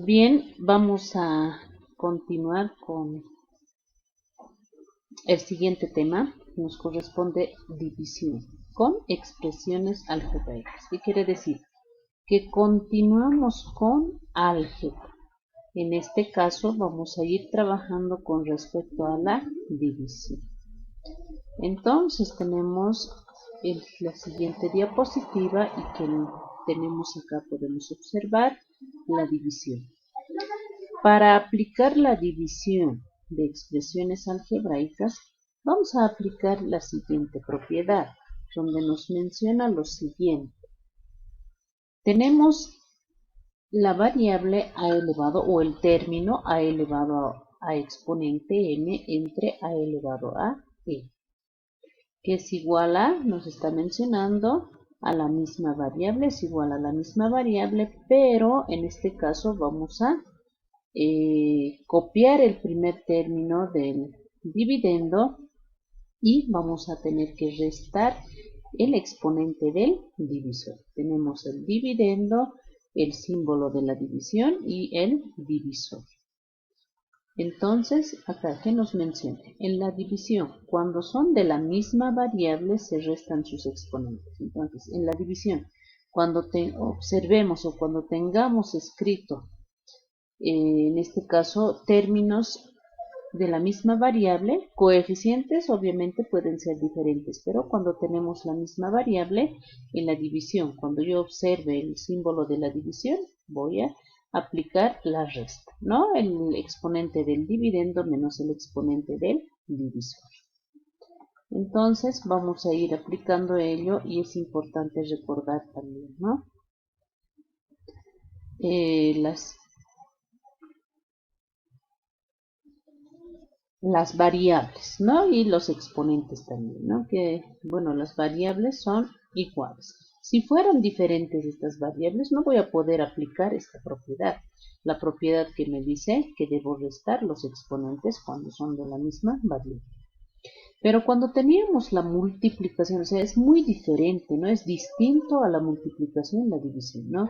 Bien, vamos a continuar con el siguiente tema. Nos corresponde división con expresiones algebraicas. ¿Qué quiere decir? Que continuamos con álgebra. En este caso vamos a ir trabajando con respecto a la división. Entonces tenemos la siguiente diapositiva y que tenemos acá, podemos observar la división. Para aplicar la división de expresiones algebraicas, vamos a aplicar la siguiente propiedad, donde nos menciona lo siguiente. Tenemos la variable a elevado o el término a elevado a exponente n entre a elevado a e, que es igual a, nos está mencionando, a la misma variable, es igual a la misma variable, pero en este caso vamos a copiar el primer término del dividendo y vamos a tener que restar el exponente del divisor. Tenemos el dividendo, el símbolo de la división y el divisor. Entonces, acá, ¿qué nos menciona? En la división, cuando son de la misma variable, se restan sus exponentes. Entonces, en la división, cuando observemos o cuando tengamos escrito en este caso, términos de la misma variable, coeficientes obviamente pueden ser diferentes, pero cuando tenemos la misma variable en la división, cuando yo observe el símbolo de la división, voy a aplicar la resta, ¿no? El exponente del dividendo menos el exponente del divisor. Entonces vamos a ir aplicando ello y es importante recordar también, ¿no? Las variables, ¿no? Y los exponentes también, ¿no? Que, bueno, las variables son iguales. Si fueran diferentes estas variables, no voy a poder aplicar esta propiedad. La propiedad que me dice que debo restar los exponentes cuando son de la misma variable. Pero cuando teníamos la multiplicación, o sea, es muy diferente, ¿no? Es distinto a la multiplicación y la división, ¿no?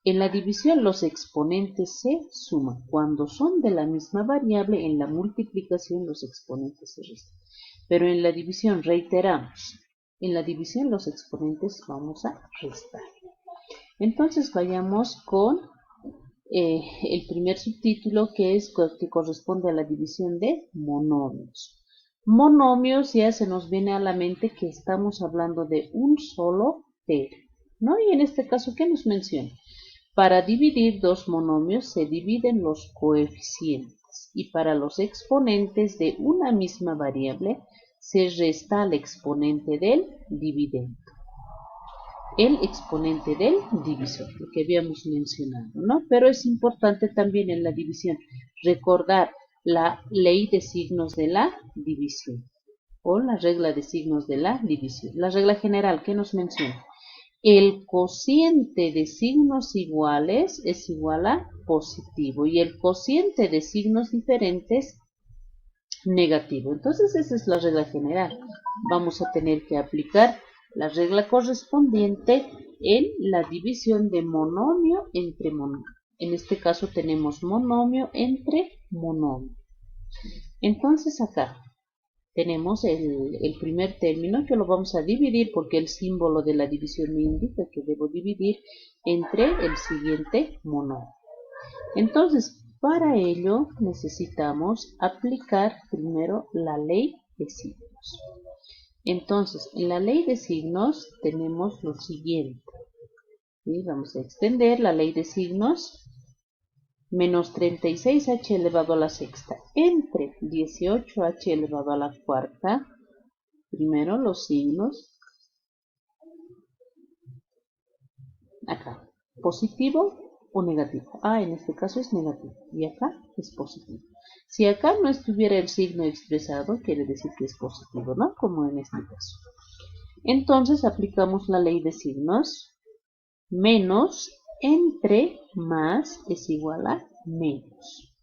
En la división los exponentes se suman. Cuando son de la misma variable, en la multiplicación los exponentes se restan. Pero en la división, reiteramos, en la división los exponentes vamos a restar. Entonces vayamos con el primer subtítulo que corresponde a la división de monomios. Monomios ya se nos viene a la mente que estamos hablando de un solo término, ¿no? Y en este caso, ¿qué nos menciona? Para dividir dos monomios se dividen los coeficientes y para los exponentes de una misma variable se resta al exponente del dividendo, el exponente del divisor, lo que habíamos mencionado, ¿no? Pero es importante también en la división recordar la ley de signos de la división o la regla de signos de la división. La regla general, ¿qué nos menciona? El cociente de signos iguales es igual a positivo y el cociente de signos diferentes negativo. Entonces esa es la regla general. Vamos a tener que aplicar la regla correspondiente en la división de monomio entre monomio. En este caso tenemos monomio entre monomio. Entonces acá tenemos el primer término que lo vamos a dividir porque el símbolo de la división me indica que debo dividir entre el siguiente monomio. Entonces, para ello necesitamos aplicar primero la ley de signos. Entonces, en la ley de signos tenemos lo siguiente. ¿Sí? Vamos a extender la ley de signos. Menos 36h elevado a la sexta entre 18h elevado a la cuarta. Primero los signos. Acá, positivo o negativo. En este caso es negativo y acá es positivo. Si acá no estuviera el signo expresado, quiere decir que es positivo, ¿no? Como en este caso. Entonces aplicamos la ley de signos. Menos entre más es igual a menos.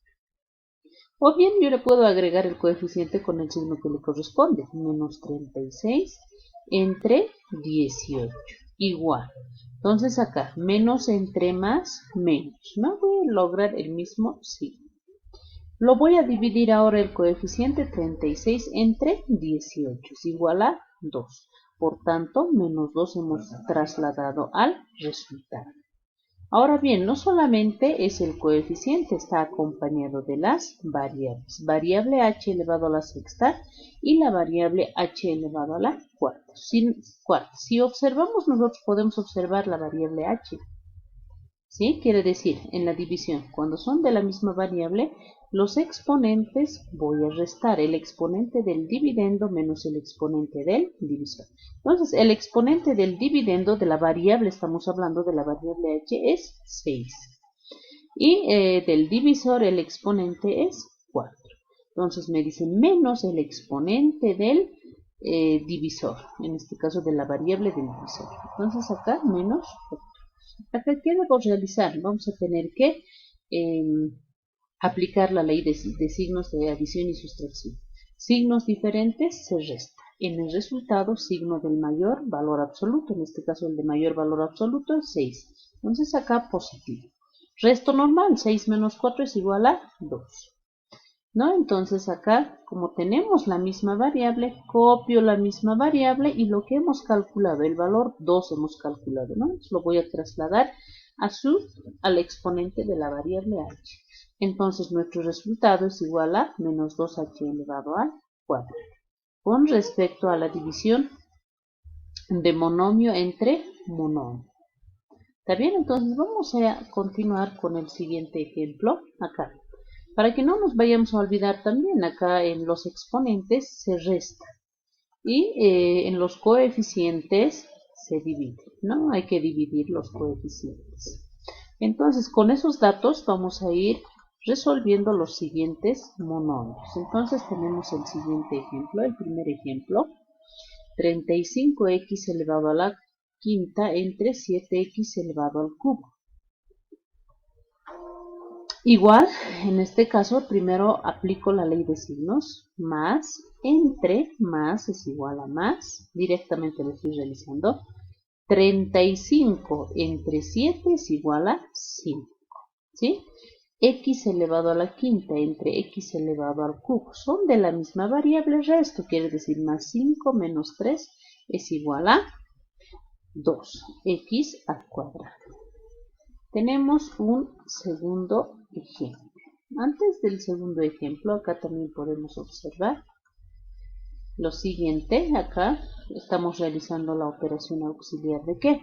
O bien yo le puedo agregar el coeficiente con el signo que le corresponde. Menos 36 entre 18. Igual. Entonces acá, menos entre más, menos, ¿no? Voy a lograr el mismo signo. Lo voy a dividir ahora el coeficiente 36 entre 18, es igual a 2. Por tanto, menos 2 hemos trasladado al resultado. Ahora bien, no solamente es el coeficiente, está acompañado de las variables. Variable h elevado a la sexta y la variable h elevado a la cuarta. Si observamos, nosotros podemos observar la variable h. ¿Sí? Quiere decir, en la división, cuando son de la misma variable, los exponentes voy a restar el exponente del dividendo menos el exponente del divisor. Entonces, el exponente del dividendo de la variable, estamos hablando de la variable h, es 6. Y del divisor el exponente es 4. Entonces me dice menos el exponente del divisor, en este caso de la variable del divisor. Entonces acá menos 4. Acá, ¿qué debo realizar? Vamos a tener que aplicar la ley de signos de adición y sustracción. Signos diferentes se resta. En el resultado, signo del mayor valor absoluto, en este caso el de mayor valor absoluto es 6. Entonces acá positivo. Resto normal, 6 menos 4 es igual a 2. ¿No? Entonces acá, como tenemos la misma variable, copio la misma variable y lo que hemos calculado, el valor 2 hemos calculado, ¿no? Lo voy a trasladar al exponente de la variable h. Entonces nuestro resultado es igual a menos 2h elevado al cuadrado. Con respecto a la división de monomio entre monomio. ¿Está bien? Entonces vamos a continuar con el siguiente ejemplo acá. Para que no nos vayamos a olvidar también, acá en los exponentes se resta y en los coeficientes se divide, ¿no? Hay que dividir los coeficientes. Entonces, con esos datos vamos a ir resolviendo los siguientes monomios. Entonces, tenemos el siguiente ejemplo, el primer ejemplo, 35x elevado a la quinta entre 7x elevado al cubo. Igual, en este caso, primero aplico la ley de signos, más, entre, más es igual a más, directamente lo estoy realizando, 35 entre 7 es igual a 5, ¿sí? X elevado a la quinta entre x elevado al cubo, son de la misma variable resto, quiere decir más 5 menos 3 es igual a 2, x al cuadrado. Tenemos un segundo ejemplo. Antes del segundo ejemplo, acá también podemos observar lo siguiente. Acá estamos realizando la operación auxiliar ¿de qué?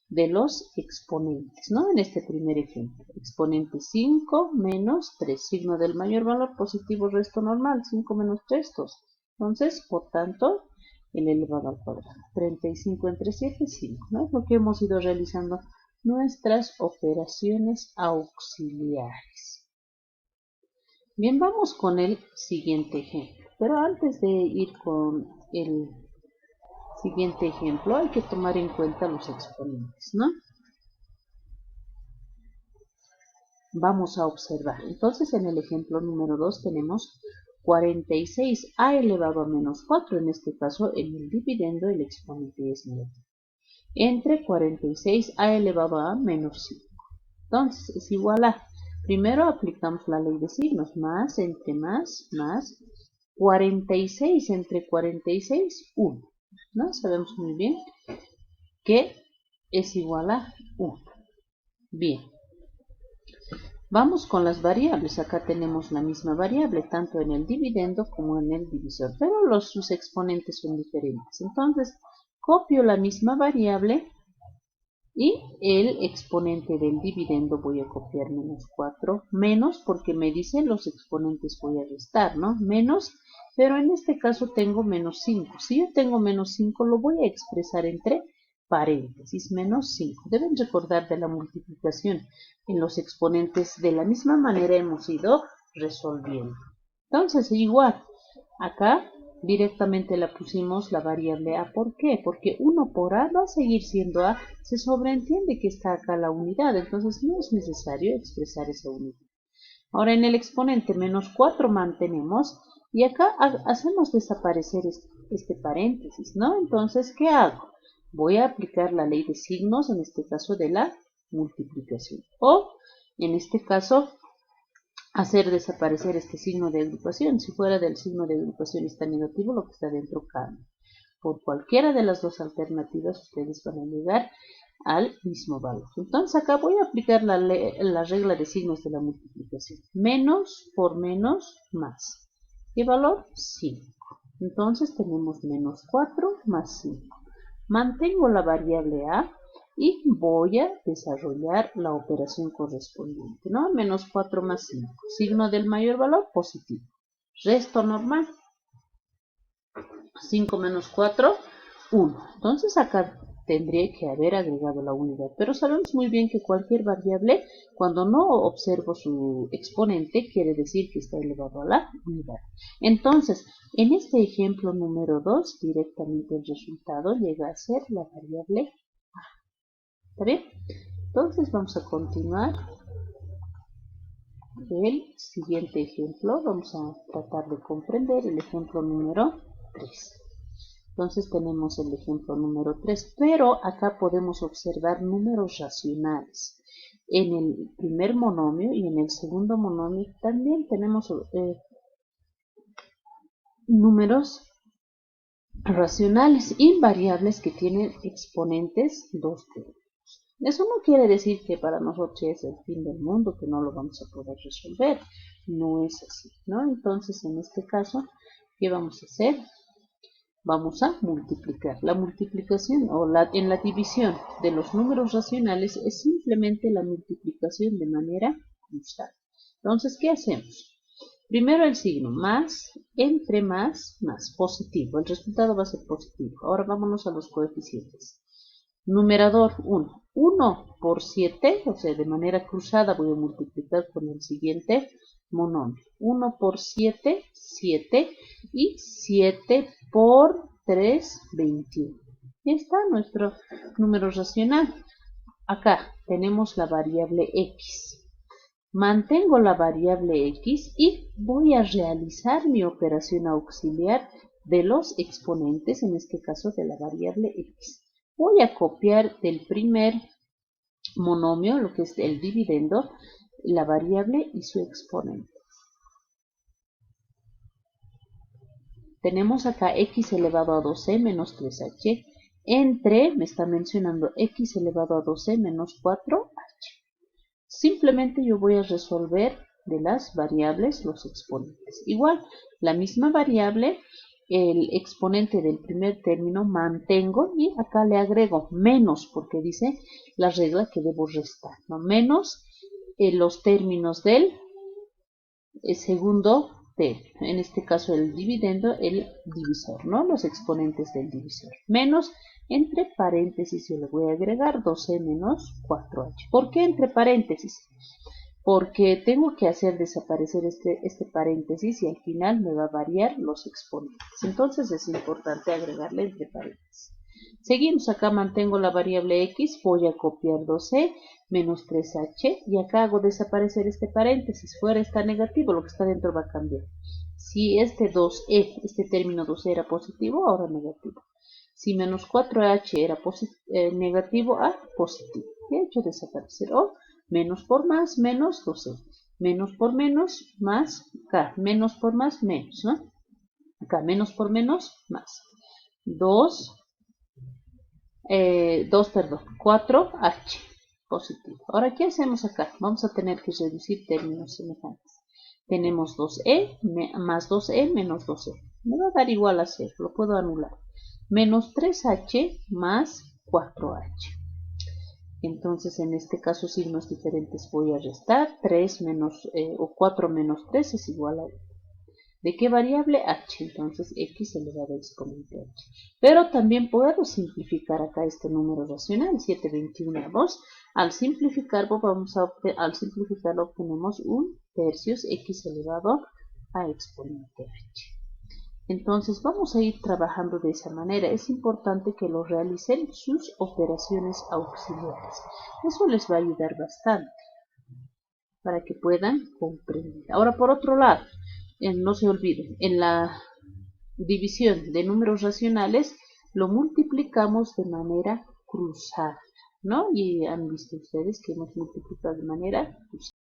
De los exponentes, ¿no? En este primer ejemplo, exponente 5 menos 3, signo del mayor valor positivo, resto normal, 5 menos 3, 2. Entonces, por tanto, el elevado al cuadrado. 35 entre 7, 5, ¿no? Es lo que hemos ido realizando nuestras operaciones auxiliares. Bien, vamos con el siguiente ejemplo. Pero antes de ir con el siguiente ejemplo, hay que tomar en cuenta los exponentes, ¿no? Vamos a observar. Entonces, en el ejemplo número 2 tenemos 46a elevado a menos 4. En este caso, en el dividendo, el exponente es negativo. Entre 46a elevado a menos 5. Entonces, es igual a, primero aplicamos la ley de signos, más entre más, 46 entre 46, 1. ¿No? Sabemos muy bien que es igual a 1. Bien. Vamos con las variables. Acá tenemos la misma variable, tanto en el dividendo como en el divisor, pero sus exponentes son diferentes. Entonces, copio la misma variable y el exponente del dividendo voy a copiar menos 4, menos porque me dice los exponentes voy a restar, ¿no? Menos, pero en este caso tengo menos 5. Si yo tengo menos 5 lo voy a expresar entre paréntesis, menos 5. Deben recordar de la multiplicación en los exponentes de la misma manera hemos ido resolviendo. Entonces, igual, acá directamente la pusimos la variable a. ¿Por qué? Porque 1 por a va a seguir siendo a. Se sobreentiende que está acá la unidad, entonces no es necesario expresar esa unidad. Ahora en el exponente menos 4 mantenemos y acá hacemos desaparecer este paréntesis, ¿no? Entonces, ¿qué hago? Voy a aplicar la ley de signos, en este caso de la multiplicación. O, en este caso, hacer desaparecer este signo de agrupación. Si fuera del signo de agrupación está negativo, lo que está dentro cambia. Por cualquiera de las dos alternativas ustedes van a llegar al mismo valor. Entonces acá voy a aplicar la regla de signos de la multiplicación. Menos por menos más. ¿Qué valor? 5. Entonces tenemos menos 4 más 5. Mantengo la variable a y voy a desarrollar la operación correspondiente, ¿no? Menos 4 más 5. Signo del mayor valor, positivo. Resto normal. 5 menos 4, 1. Entonces acá tendría que haber agregado la unidad. Pero sabemos muy bien que cualquier variable, cuando no observo su exponente, quiere decir que está elevado a la unidad. Entonces, en este ejemplo número 2, directamente el resultado llega a ser la variable a. ¿Está bien? Entonces vamos a continuar el siguiente ejemplo. Vamos a tratar de comprender el ejemplo número 3. Entonces tenemos el ejemplo número 3, pero acá podemos observar números racionales. En el primer monomio y en el segundo monomio también tenemos números racionales invariables que tienen exponentes 2 términos. Eso no quiere decir que para nosotros es el fin del mundo, que no lo vamos a poder resolver. No es así, ¿no? Entonces, en este caso, ¿qué vamos a hacer? Vamos a multiplicar. La multiplicación en la división de los números racionales es simplemente la multiplicación de manera cruzada. Entonces, ¿qué hacemos? Primero el signo, más, entre más, positivo. El resultado va a ser positivo. Ahora vámonos a los coeficientes. Numerador 1. 1 por 7, o sea, de manera cruzada voy a multiplicar con el siguiente monomio. 1 por 7, 7. Y 7 por 3, 21. Y está nuestro número racional. Acá tenemos la variable x. Mantengo la variable x y voy a realizar mi operación auxiliar de los exponentes, en este caso de la variable x. Voy a copiar del primer monomio, lo que es el dividendo, la variable y su exponente. Tenemos acá x elevado a 2c menos 3h entre, me está mencionando x elevado a 2c menos 4h. Simplemente yo voy a resolver de las variables los exponentes. Igual, la misma variable, el exponente del primer término mantengo y acá le agrego menos porque dice la regla que debo restar, ¿no? Menos los términos del segundo término, en este caso el dividendo, el divisor, ¿no? Los exponentes del divisor. Menos, entre paréntesis yo le voy a agregar 2c menos 4h. ¿Por qué entre paréntesis? Porque tengo que hacer desaparecer este paréntesis y al final me va a variar los exponentes. Entonces es importante agregarle entre paréntesis. Seguimos, acá mantengo la variable x, voy a copiar 2c menos 3h y acá hago desaparecer este paréntesis. Fuera está negativo, lo que está dentro va a cambiar. Si este 2e, este término 2e era positivo, ahora negativo. Si menos 4h era negativo, a positivo. Y he hecho desaparecer. O menos por más, menos 2e. Menos por menos, más. Acá, menos por más, menos, ¿no? Acá, menos por menos, más. 4h positivo. Ahora, ¿qué hacemos acá? Vamos a tener que reducir términos semejantes. Tenemos 2e más 2e menos 2e. Me va a dar igual a 0, lo puedo anular. Menos 3h más 4h. Entonces, en este caso, signos diferentes voy a restar. 3 menos, o 4 menos 3 es igual a 1. ¿De qué variable? H. Entonces, x elevado a exponente h. Pero también puedo simplificar acá este número racional, 7 21/2. Al simplificarlo obtenemos 1/3 x elevado a exponente h. Entonces vamos a ir trabajando de esa manera. Es importante que lo realicen sus operaciones auxiliares. Eso les va a ayudar bastante para que puedan comprender. Ahora, por otro lado, no se olviden, en la división de números racionales lo multiplicamos de manera cruzada, ¿no? Y han visto ustedes que hemos multiplicado de manera cruzada.